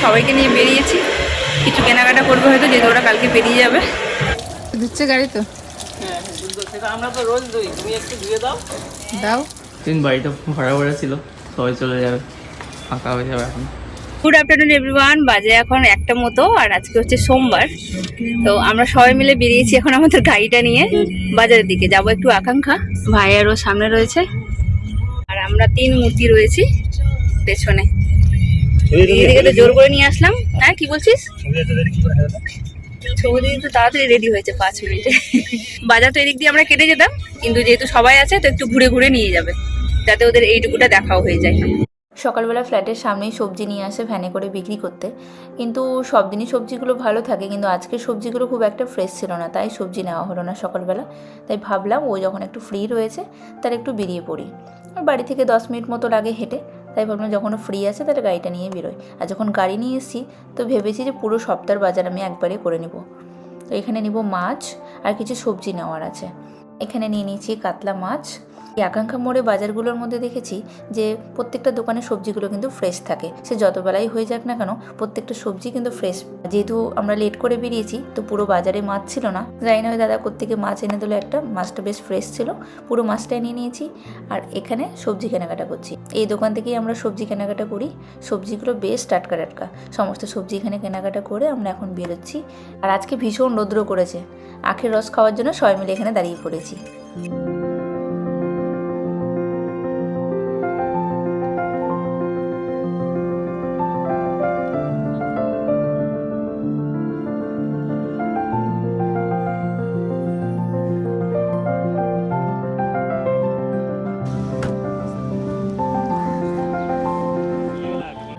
সবাইকে নিয়ে বেরিয়েছি, কিছু কেনাকাটা করবো হয়তো, যেহেতু ওরা কালকে বেরিয়ে যাবে। ধুচ্ছে গাড়ি তো? আমরা তো রোজ ধুই, তুমি একটু ধুয়ে দাও। দাও। দিন বাড়িটা ভাড়া ভাড়া ছিল, সবাই চলে যাবে, ফাঁকা হয়ে যাবে এখন। গুড আফটারনুন এভরিওয়ান, বাজে এখন 1টা মতো, আর আজকে হচ্ছে সোমবার। তো আমরা সবাই মিলে বেরিয়েছি এখন আমাদের গাড়িটা নিয়ে বাজারের দিকে যাবো, একটু আকাঙ্ক্ষা ভাই আরও সামনে রয়েছে, আর আমরা 3 মূর্তি রয়েছি পেছনে। এদিকে তো জোর করে নিয়ে আসলাম। হ্যাঁ কি বলছিস? ছবি দিয়ে তো তাড়াতাড়ি রেডি হয়েছে 5 মিনিটে। বাজার তো এদিক দিয়ে আমরা কেটে যেতাম, কিন্তু যেহেতু সবাই আছে তো একটু ঘুরে ঘুরে নিয়ে যাবে, যাতে ওদের এইটুকুটা দেখাও হয়ে যায়। সকালবেলা ফ্ল্যাটের সামনেই সবজি নিয়ে আসে ভ্যানে করে বিক্রি করতে, কিন্তু সব দিনই সবজিগুলো ভালো থাকে, কিন্তু আজকের সবজিগুলো খুব একটা ফ্রেশ ছিল না, তাই সবজি নেওয়া হলো না সকালবেলা। তাই ভাবলাম ও যখন একটু ফ্রি রয়েছে তার একটু বেরিয়ে পড়ি। বাড়ি থেকে 10 মিনিট মতো লাগে হেঁটে, তাই ভাবলাম যখন ফ্রি আছে তাহলে গাড়িটা নিয়ে বেরোই। আর যখন গাড়ি নিয়ে এসেছি তো ভেবেছি যে পুরো সপ্তাহের বাজার আমি একবারে করে নিব। তো এখানে নিব মাছ আর কিছু সবজি নেওয়ার আছে। এখানে নিয়ে নিয়েছি কাতলা মাছ। এই আকাঙ্ক্ষা মোড়ে বাজারগুলোর মধ্যে দেখেছি যে প্রত্যেকটা দোকানের সবজিগুলো কিন্তু ফ্রেশ থাকে, সে যত বেলাই হয়ে যাক না কেন প্রত্যেকটা সবজি কিন্তু ফ্রেশ। যেহেতু আমরা লেট করে বেরিয়েছি তো পুরো বাজারে মাছ ছিল না, জানি না ওই দাদা কোত্থেকে মাছ এনে দিল একটা, মাছটা বেশ ফ্রেশ ছিল, পুরো মাছটা নিয়ে নিয়েছি। আর এখানে সবজি কেনাকাটা করছি, এই দোকান থেকেই আমরা সবজি কেনাকাটা করি, সবজিগুলো বেশ টাটকা টাটকা। সমস্ত সবজি এখানে কেনাকাটা করে আমরা এখন বেরোচ্ছি। আর আজকে ভীষণ রৌদ্র করেছে, আখের রস খাওয়ার জন্য সবাই মিলে এখানে দাঁড়িয়ে পড়েছি।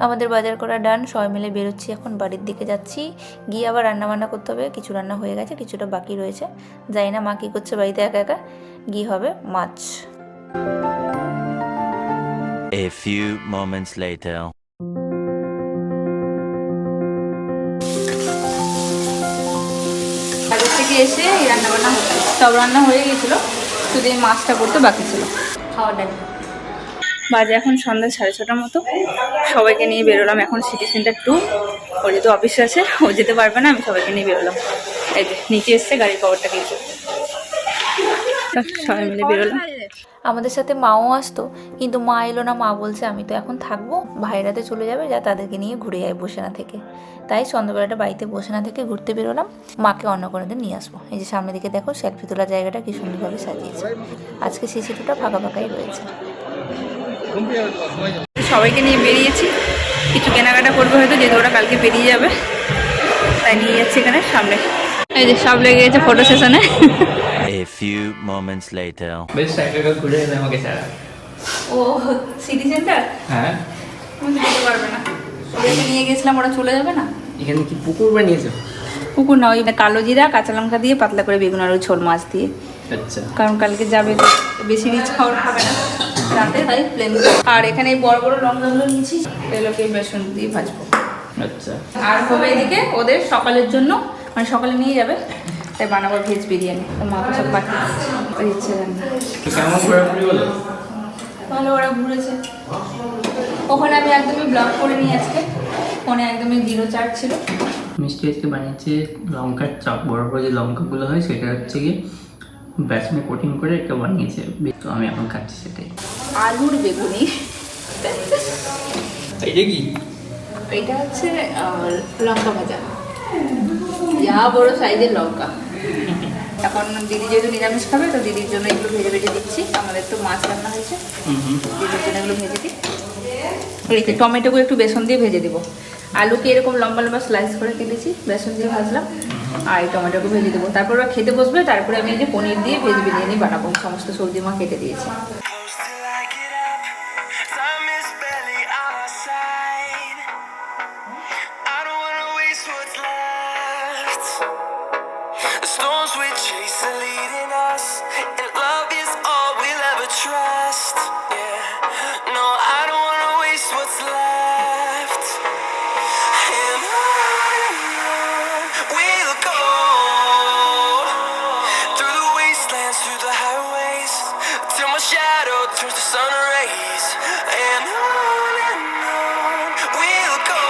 আমাদের বাজার করা ডান, সবাই মিলে বেরোচ্ছি, এখন বাড়ির দিকে যাচ্ছি। গিয়ে আবার রান্না বান্না করতে হবে, কিছু রান্না হয়ে গেছে, কিছুটা বাকি রয়েছে। জানি না মা কী করছে বাড়িতে একা একা। গিয়ে হবে মাছ। A few moments later. বাজার থেকে এসে এই রান্না বান্না সব রান্না হয়ে গেছিলো, শুধু এই মাছটা করতে বাকি ছিল। খাওয়া টাইম বাজে এখন সন্ধ্যা 6:30টার মতো। সবাইকে নিয়ে বেরোলাম এখন সিটি সেন্টার 2। ও যেহেতু অফিস আছে ও যেতে পারবে না, আমি সবাইকে নিয়ে বেরোলাম। এই যে নিচে এসছে গাড়ির কভারটা কিনতে, সবাই মিলে বেরোলাম। আমাদের সাথে মাও আসতো, কিন্তু মা এলো না। মা বলছে আমি তো এখন থাকবো, ভাইরাতে চলে যাবে, যা তাদেরকে নিয়ে ঘুরে যায় বসে না থেকে। তাই সন্ধ্যাবেলাটা বাড়িতে বসে না থেকে ঘুরতে বেরোলাম, মাকে অন্য কোনো দিন নিয়ে আসবো। এই যে সামনের দিকে দেখো সেলফি তোলার জায়গাটা কি সুন্দরভাবে সাজিয়েছে। আজকে সিসিটিভিটা ফাঁকা ফাঁকাই রয়েছে। সবাইকে নিয়ে বেরিয়েছি, কিছু কেনাকাটা করবো হয়তো, যেহেতু ওরা কালকে বেরিয়ে যাবে, তাই নিয়ে যাচ্ছি এখানে সামনে। এই যে সব লেগে গেছে ফটো সেশনে। A few moments later. বেশ টাকা ঘুরে এলে আমাকে ছাড়া। ও সিটি সেন্টার? হ্যাঁ, যেতে পারবে না, ওদেরকে নিয়ে গেছিলাম, ওরা চলে যাবে না। এখানে কি পুকুর বানিয়েছো? পুকুর না, ওই কালো জিরা কাঁচা লঙ্কা দিয়ে পাতলা করে বেগুন আর ওই ঝোল মাছ দিয়ে। আচ্ছা, কারণ কালকে যাবে তো বেশি রিচ খাবার খাবে না রাতে, তাই প্লেন। আর এখানে এই বড় বড় লঙ্কাগুলো নিয়েছি, এগুলোকে বেসন দিয়ে ভাজবো। আচ্ছা। আর হবে এদিকে ওদের সকালের জন্য, মানে সকালে নিয়ে যাবে, তাই বানাবো ভেজ বিরিয়ানি। তো মাকে সব পাঠিয়ে ইচ্ছে রান্না। কেমন ঘোরাঘুরি বলো? ভালো, ওরা ঘুরেছে। ওখানে আমি একদমই ব্লক করে নিই আজকে, ফোনে একদমই 0 চার্জ ছিল। মিষ্টি আজকে বানিয়েছে লঙ্কার চপ, বড় বড় যে লঙ্কাগুলো হয় সেটা হচ্ছে গিয়ে বেসনে কোটিং করে একটা বানিয়েছে, তো আমি এখন খাচ্ছি সেটাই। আলুর বেগুনি। এইটা কি? এটা হচ্ছে লঙ্কা ভাজা, যা বড় সাইজের লঙ্কা। এখন দিদি যেহেতু নিরামিষ খাবে তো দিদির জন্য এগুলো ভেজে ভেজে দিচ্ছি। আমাদের তো মাছ রান্না হয়েছে, দিদির জন্য এগুলো ভেজে দিই। এই টমেটোগুলো একটু বেসন দিয়ে ভেজে দিব। আলুকে এরকম লম্বা লম্বা স্লাইস করে কেটেছি, বেসন দিয়ে ভাজলাম, আর এই টমেটোকে ভেজে দেবো। তারপর ওরা খেতে বসবে, তারপরে আমি এই যে পনির দিয়ে ভেজ বিরিয়ানি বানাবো। সমস্ত সবজি মা কেটে দিয়েছে। Turns to sun rays and on we'll go.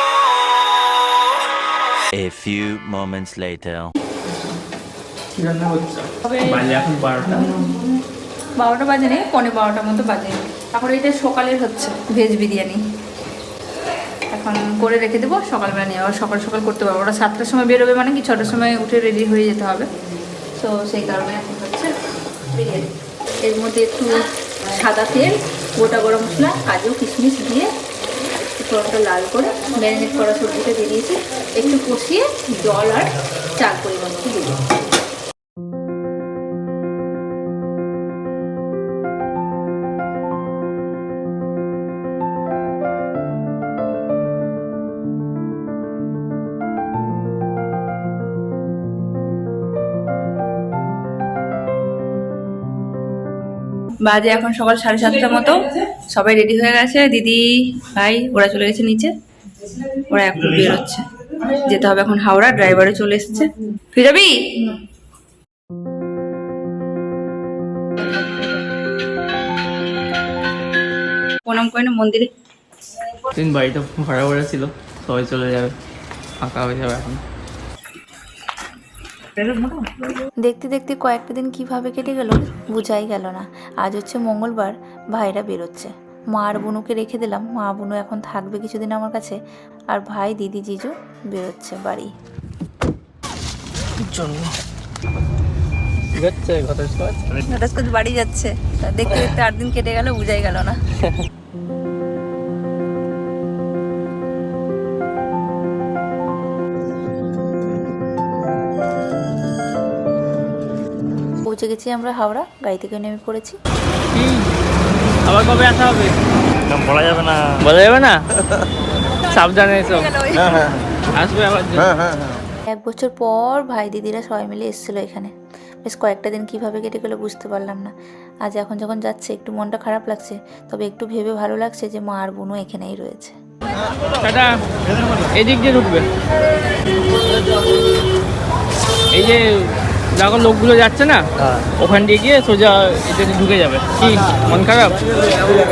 A few moments later. কি রান্না করছো? বাজে এখন 12টা। 12টা বাজে নেই, 12:15 মতো বাজে। তারপরে এটা সকালের হচ্ছে ভেজ বিরিয়ানি, এখন করে রেখে দেবো, সকালবেলা নিয়ে আবার সকাল সকাল করতে পারবো। ওরা 7টার সময় বেরোবে, মানে কি 6টার সময় উঠে রেডি হয়ে যেতে হবে। তো সেই কারণে এখন হচ্ছে বিরিয়ানি। এর মধ্যে একটু সাদা তেল, গোটা গরম মশলা, কাজু কিশমিশ দিয়ে ফোড়নটা লাল করে ম্যারিনেট করা সবজিটা দিয়ে দিয়েছি, একটু কষিয়ে জল আর চাল পরিমাণ মতো দিয়ে দিই। বাজে এখন সকাল 7:30টার মতো, সবাই রেডি হয়ে গেছে। দিদি ভাই ওরা চলে গেছে নিচে, ওরা এখন বেরোচ্ছে, যেতে হবে এখন হাওড়া। ড্রাইভারে চলে এসছে। তুই যাবি? প্রণাম করে না মন্দিরে। দিন বাড়িটা ভাড়া করা ছিল, সবাই চলে যাবে, ফাঁকা হয়ে যাবে এখন। দেখতে দেখতে কয়েকটা দিন কিভাবে কেটে গেল বোঝাই গেল না। আজ হচ্ছে মঙ্গলবার, ভাইরা বেরোচ্ছে। মা আর বুনুকে রেখে দিলাম, মা বুনু এখন থাকবে কিছুদিন আমার কাছে, আর ভাই দিদি জিজু বেরোচ্ছে বাড়ি। ঘটাস বাড়ি যাচ্ছে, দেখতে দেখতে 8 দিন কেটে গেল, বোঝাই গেল না। পৌঁছে গেছি আমরা হাওড়া, গাড়ি থেকে নেমে পড়েছি। আবার কবে আসা হবে বলা যাবে না, বলা যাবে না, সাবধানে এসো। আসবে আবার। 1 বছর পর ভাই দিদিরা সবাই মিলে এসেছিলো এখানে। বেশ কয়েকটা দিন কিভাবে কেটে গেলো বুঝতে পারলাম না। আজ এখন যখন যাচ্ছে একটু মনটা খারাপ লাগছে, তবে একটু ভেবে ভালো লাগছে যে মা আর বোনও এখানেই রয়েছে। টাটা। এদিক দিয়ে ঢুকবে, এই যে যখন লোকগুলো যাচ্ছে না, ওখান দিয়ে গিয়ে সোজা এদিকে ঢুকে যাবে। কি মন খারাপ?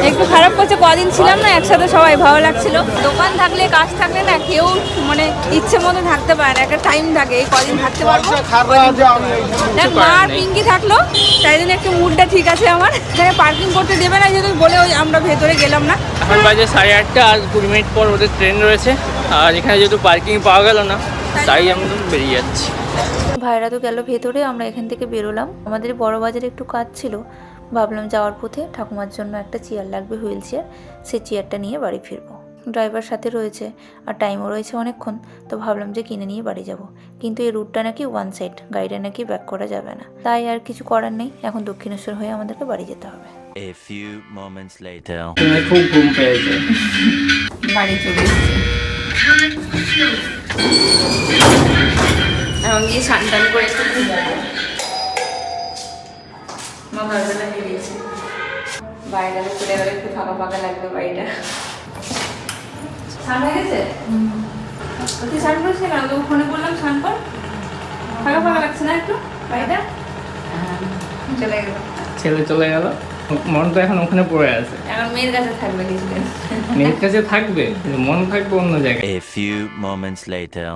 একটু খারাপ করছে, কদিন ছিলাম না একসাথে, সবাই ভালো লাগছিল। দোকান থাকলে কাজ থাকলে না কেউ মানে ইচ্ছে মতো থাকতে পারে না, একটা টাইম থাকে, এই কদিন থাকতে পারবো। দেখ মা আর পিঙ্কি থাকলো, তাই জন্য একটু মুডটা ঠিক আছে আমার। এখানে পার্কিং করতে দেবে না যেহেতু, বলে ওই আমরা ভেতরে গেলাম না। এখন বাজে 8:30, আর 20 মিনিট পর ওদের ট্রেন রয়েছে, আর এখানে যেহেতু পার্কিং পাওয়া গেল না, তাই আমরা বেরিয়ে যাচ্ছি। ভাইরা তো গেল ভেতরে, আমরা এখান থেকে বেরোলাম। আমাদের বড় বাজারে একটু কাজ ছিল, ভাবলাম যাওয়ার পথে ঠাকুমার জন্য একটা চেয়ার লাগবে, হুইল চেয়ার, সেই চেয়ারটা নিয়ে বাড়ি ফিরবো। ড্রাইভার সাথে রয়েছে আর টাইমও রয়েছে অনেকক্ষণ, তো ভাবলাম যে কিনে নিয়ে বাড়ি যাব। কিন্তু এই রুটটা নাকি 1 সাইড, গাড়িটা নাকি ব্যাক করা যাবে না, তাই আর কিছু করার নেই, এখন দক্ষিণেশ্বর হয়ে আমাদেরকে বাড়ি যেতে হবে। A few moments later. খুব ঘুম পেয়েছে, বাড়ি চলে এসেছে। এখন গিয়ে স্নান টান করে একটু ঘুমাবো। মা ভাবনা বেরিয়েছে, বাইরে চলে গেলে একটু ফাঁকা ফাঁকা লাগবে বাড়িটা। স্নান হয়ে গেছে? তুই স্নান করিস না? তো ফোনে বললাম স্নান কর, ফাঁকা ফাঁকা লাগছে না একটু বাড়িটা? চলে গেল, ছেলে চলে গেল, মন তো এখন ওখানে পড়ে আছে। এখন মেয়ের কাছে থাকবে কিছুদিন। মেয়ের কাছে থাকবে, মন থাকবে অন্য জায়গায়। A few moments later.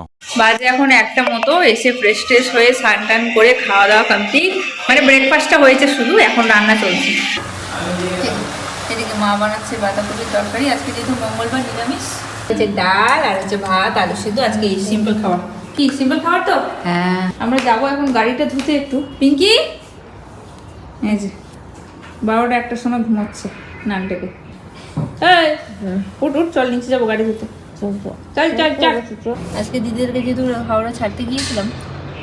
বাজে এখন 1টা মতো, এসে ফ্রেশ ট্রেশ হয়ে স্নান টান করে খাওয়া দাওয়া কমপ্লিট, মানে ব্রেকফাস্টটা হয়েছে শুধু, এখন রান্না চলছে। এদিকে মা বানাচ্ছে বাঁধাকপির তরকারি, আজকে যেহেতু মঙ্গলবার নিরামিষ, হচ্ছে ডাল আর হচ্ছে ভাত, আলু সিদ্ধ, আজকে এই সিম্পল খাবার। কি সিম্পল খাবার তো? হ্যাঁ। আমরা যাবো এখন গাড়িটা ধুতে একটু। পিঙ্কি এই যে 12টা 1টার সময় ঘুমাচ্ছে নান ডেকে। এই উঠ উঠ, চল নিচে যাবো গাড়ি ধুতে। চল চল চল। আজকে দিদিদেরকে যেহেতু হাওড়া ছাড়তে গিয়েছিলাম,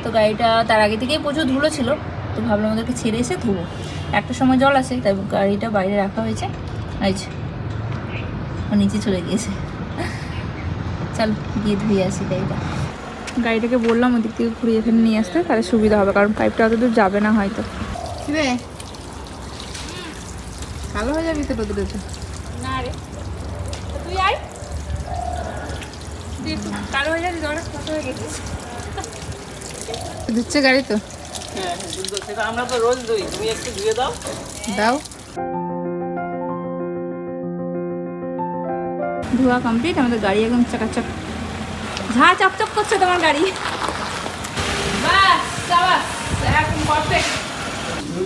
তো গাড়িটা তার আগে থেকেই প্রচুর ধুলো ছিল, তো ভাবলাম ওদেরকে ছেড়ে এসে ধুবো। 1টার সময় জল আসে, তাই গাড়িটা বাইরে রাখা হয়েছে। আচ্ছা ও নিচে চলে গিয়েছে, চল গিয়ে ধুয়ে আসি গাড়িটা। গাড়িটাকে বললাম ওদিক থেকে ঘুরিয়ে এখানে নিয়ে আসতে, তাহলে সুবিধা হবে, কারণ পাইপটা অত দূর যাবে না হয়তো। কি রে ভালো হয়ে যাবি তো রোদে না রে, তুই আয়, তুই একটু কালো হয়ে যাবি, অনেক কত হয়ে গেছিস। ধুচ্ছে গাড়ি তো? হ্যাঁ, আমরা তো রোজ ধুই, তুমি একটু ধুয়ে দাও। দাও। ধোয়া কমপ্লিট, আমাদের গাড়ি একদম চাকাচাক ঝাঁ চকচক করছে তোমার গাড়ি। বাস বাস এখন পারফেক্ট।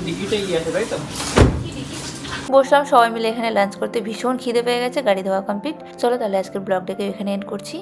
ডিকিটাই আছে তাই তো? বসলাম সবাই মিলে এখানে লাঞ্চ করতে, ভীষণ খিদে পেয়ে গেছে, গাড়ি ধোয়া কমপ্লিট। চলো তাহলে আজকের ব্লগটাকে এখানে এন্ড করছি।